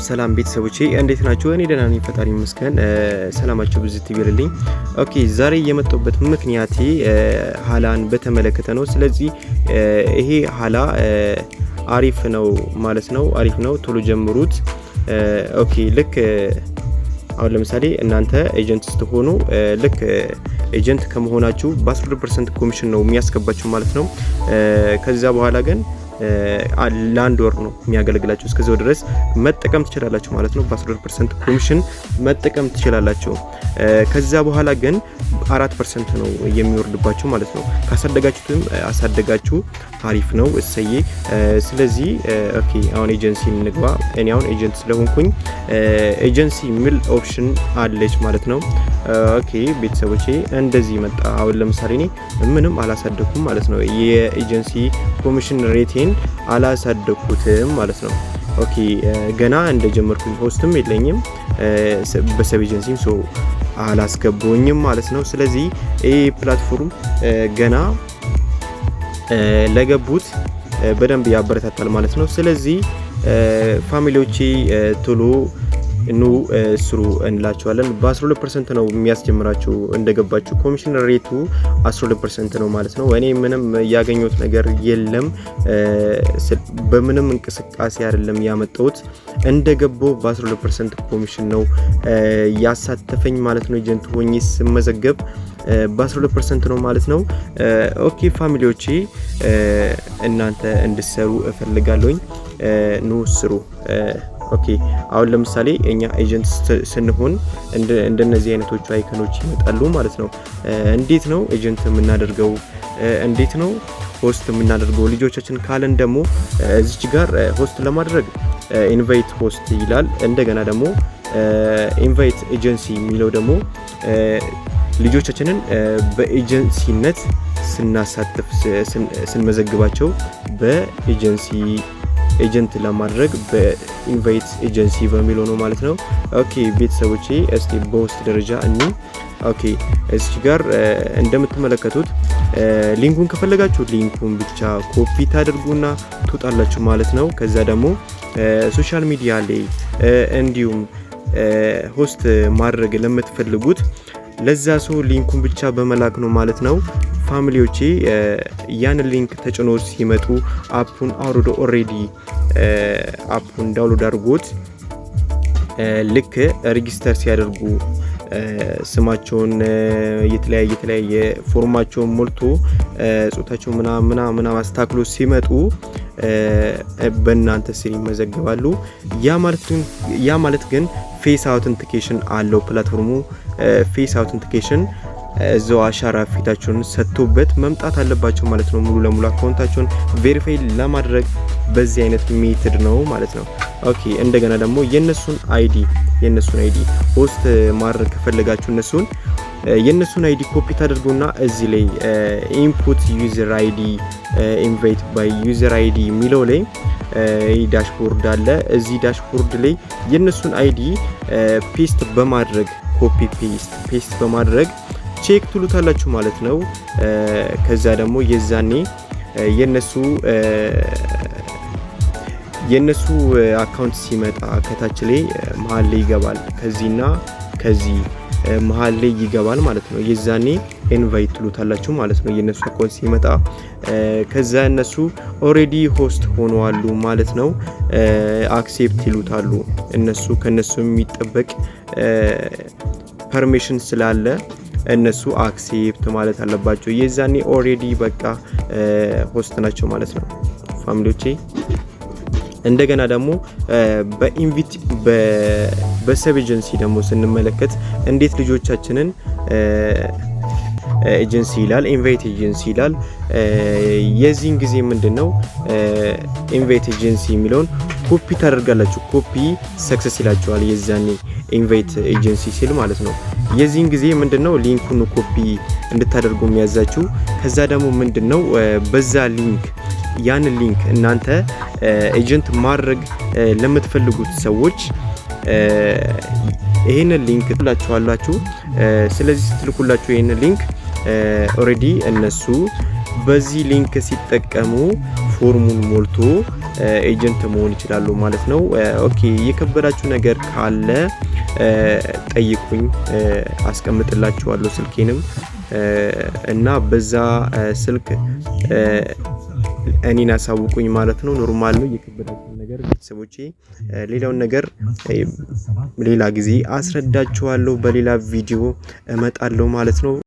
ሰላም ቤተሰቦቼ እንዴት ናችሁ? እኔ ደህና ነኝ፣ ፈጣሪ ይመስገን። ሰላማችሁ ብዝት ይበልልኝ። ኦኬ ዛሬ የመጣሁበት ምክንያቴ ሀላን በተመለከተ ነው። ስለዚህ ይሄ ሀላ አሪፍ ነው ማለት ነው። አሪፍ ነው፣ ቶሎ ጀምሩት። ኦኬ ልክ አሁን ለምሳሌ እናንተ ኤጀንት ስትሆኑ ልክ ኤጀንት ከመሆናችሁ በ10% ኮሚሽን ነው የሚያስገባችሁ ማለት ነው። ከዛ በኋላ ግን ለአንድ ወር ነው የሚያገለግላችሁ። እስከዛው ድረስ መጠቀም ትችላላችሁ ማለት ነው። በ10% ኮሚሽን መጠቀም ትችላላችሁ። ከዛ በኋላ ግን 4% ነው የሚወርድባችሁ ማለት ነው። ካሳደጋችሁትም አሳደጋችሁ አሪፍ ነው እሰዬ። ስለዚህ ኦኬ አሁን ኤጀንሲ እንግባ። እኔ አሁን ኤጀንት ስለሆንኩኝ ኤጀንሲ ሚል ኦፕሽን አለች ማለት ነው። ኦኬ ቤተሰቦቼ እንደዚህ መጣ። አሁን ለምሳሌ እኔ ምንም አላሳደኩም ማለት ነው። የኤጀንሲ ኮሚሽን ሬቴን አላሳደኩትም ማለት ነው። ኦኬ ገና እንደጀመርኩኝ ሆስትም የለኝም በሰብ ኤጀንሲም ሶ አላስገባኝም ማለት ነው። ስለዚህ ይሄ ፕላትፎርም ገና ለገቡት በደንብ ያበረታታል ማለት ነው። ስለዚህ ፋሚሊዎቼ ቶሎ ኑ ስሩ እንላችኋለን። በ12% ነው የሚያስጀምራችሁ እንደገባችሁ። ኮሚሽን ሬቱ 12% ነው ማለት ነው። እኔ ምንም ያገኘሁት ነገር የለም፣ በምንም እንቅስቃሴ አይደለም ያመጣሁት። እንደገባው በ12% ኮሚሽን ነው ያሳተፈኝ ማለት ነው። ኤጀንት ሆኜ ስመዘገብ በ12% ነው ማለት ነው። ኦኬ ፋሚሊዎቼ እናንተ እንድትሰሩ እፈልጋለሁኝ። ኑ ስሩ። ኦኬ አሁን ለምሳሌ እኛ ኤጀንት ስንሆን እንደነዚህ አይነቶቹ አይከኖች ይመጣሉ ማለት ነው። እንዴት ነው ኤጀንት የምናደርገው? እንዴት ነው ሆስት የምናደርገው? ልጆቻችን ካለን ደግሞ እዚች ጋር ሆስት ለማድረግ ኢንቫይት ሆስት ይላል። እንደገና ደግሞ ኢንቫይት ኤጀንሲ የሚለው ደግሞ ልጆቻችንን በኤጀንሲነት ስናሳትፍ ስንመዘግባቸው በኤጀንሲ ኤጀንት ለማድረግ በኢንቫይት ኤጀንሲ በሚለው ነው ማለት ነው። ኦኬ ቤተሰቦቼ እስቲ በውስጥ ደረጃ እኒ ኦኬ እዚህ ጋር እንደምትመለከቱት ሊንኩን ከፈለጋችሁ ሊንኩን ብቻ ኮፒ ታደርጉና ትወጣላችሁ ማለት ነው። ከዛ ደግሞ ሶሻል ሚዲያ ላይ እንዲሁም ሆስት ማድረግ ለምትፈልጉት ለዛ ሰው ሊንኩን ብቻ በመላክ ነው ማለት ነው። ፋሚሊዎቼ ያን ሊንክ ተጭኖ ሲመጡ አፑን አውርዶ ኦሬዲ አፑን ዳውንሎድ አድርጎት ልክ ሬጂስተር ሲያደርጉ ስማቸውን የተለያየ ፎርማቸውን ሞልቶ ጾታቸው ምናምን አስተካክሎ ሲመጡ በእናንተ ስር ይመዘገባሉ። ያ ማለት ግን ፌስ አውተንቲኬሽን አለው ፕላትፎርሙ። ፌስ አውተንቲኬሽን እዛው አሻራ ፊታቸውን ሰጥቶበት መምጣት አለባቸው ማለት ነው። ሙሉ ለሙሉ አካውንታቸውን ቬሪፋይ ለማድረግ በዚህ አይነት ሜትድ ነው ማለት ነው። ኦኬ እንደገና ደግሞ የነሱን አይዲ ሆስት ማድረግ ከፈለጋችሁ የነሱን አይዲ ኮፒ ታደርጉና እዚህ ላይ ኢንፑት ዩዘር አይዲ ኢንቫይት ባይ ዩዘር አይዲ የሚለው ላይ ዳሽቦርድ አለ። እዚህ ዳሽቦርድ ላይ የነሱን አይዲ ፔስት በማድረግ ኮፒ ፔስት በማድረግ ቼክ ትሉታላችሁ ማለት ነው። ከዛ ደግሞ የዛኔ የነሱ አካውንት ሲመጣ ከታች ላይ መሃል ላይ ይገባል። ከዚህና ከዚህ መሃል ላይ ይገባል ማለት ነው። የዛኔ ኢንቫይት ትሉታላችሁ ማለት ነው የነሱ አካውንት ሲመጣ። ከዛ እነሱ ኦሬዲ ሆስት ሆነዋል ማለት ነው። አክሴፕት ይሉታሉ። ከነሱ የሚጠበቅ ፐርሚሽን ስላለ እነሱ አክሴፕት ማለት አለባቸው። የዛኔ ኦሬዲ በቃ ሆስት ናቸው ማለት ነው ፋሚሊዎቼ። እንደገና ደግሞ በሰብ ኤጀንሲ ደግሞ ስንመለከት እንዴት ልጆቻችንን ኤጀንሲ ይላል፣ ኢንቫይት ኤጀንሲ ይላል። የዚህን ጊዜ ምንድነው ኢንቫይት ኤጀንሲ የሚለውን ኮፒ ታደርጋላችሁ። ኮፒ ሰክሰስ ይላችኋል የዛኔ ኢንቫይት ኤጀንሲ ሲል ማለት ነው። የዚህን ጊዜ ምንድነው ሊንኩን ኮፒ እንድታደርጉ የሚያዛችሁ። ከዛ ደግሞ ምንድነው በዛ ያን ሊንክ እናንተ ኤጀንት ማድረግ ለምትፈልጉት ሰዎች ይሄንን ሊንክ ትልኩላችኋላችሁ። ስለዚህ ስትልኩላችሁ ይሄንን ሊንክ ኦሬዲ እነሱ በዚህ ሊንክ ሲጠቀሙ ፎርሙን ሞልቶ ኤጀንት መሆን ይችላሉ ማለት ነው። ኦኬ የከበዳችሁ ነገር ካለ ጠይቁኝ፣ አስቀምጥላችኋለሁ ስልኬንም እና በዛ ስልክ እኔን አሳውቁኝ ማለት ነው። ኖርማል ነው። የከበዳችሁ ነገር ቤተሰቦቼ፣ ሌላውን ነገር ሌላ ጊዜ አስረዳችኋለሁ። በሌላ ቪዲዮ እመጣለሁ ማለት ነው።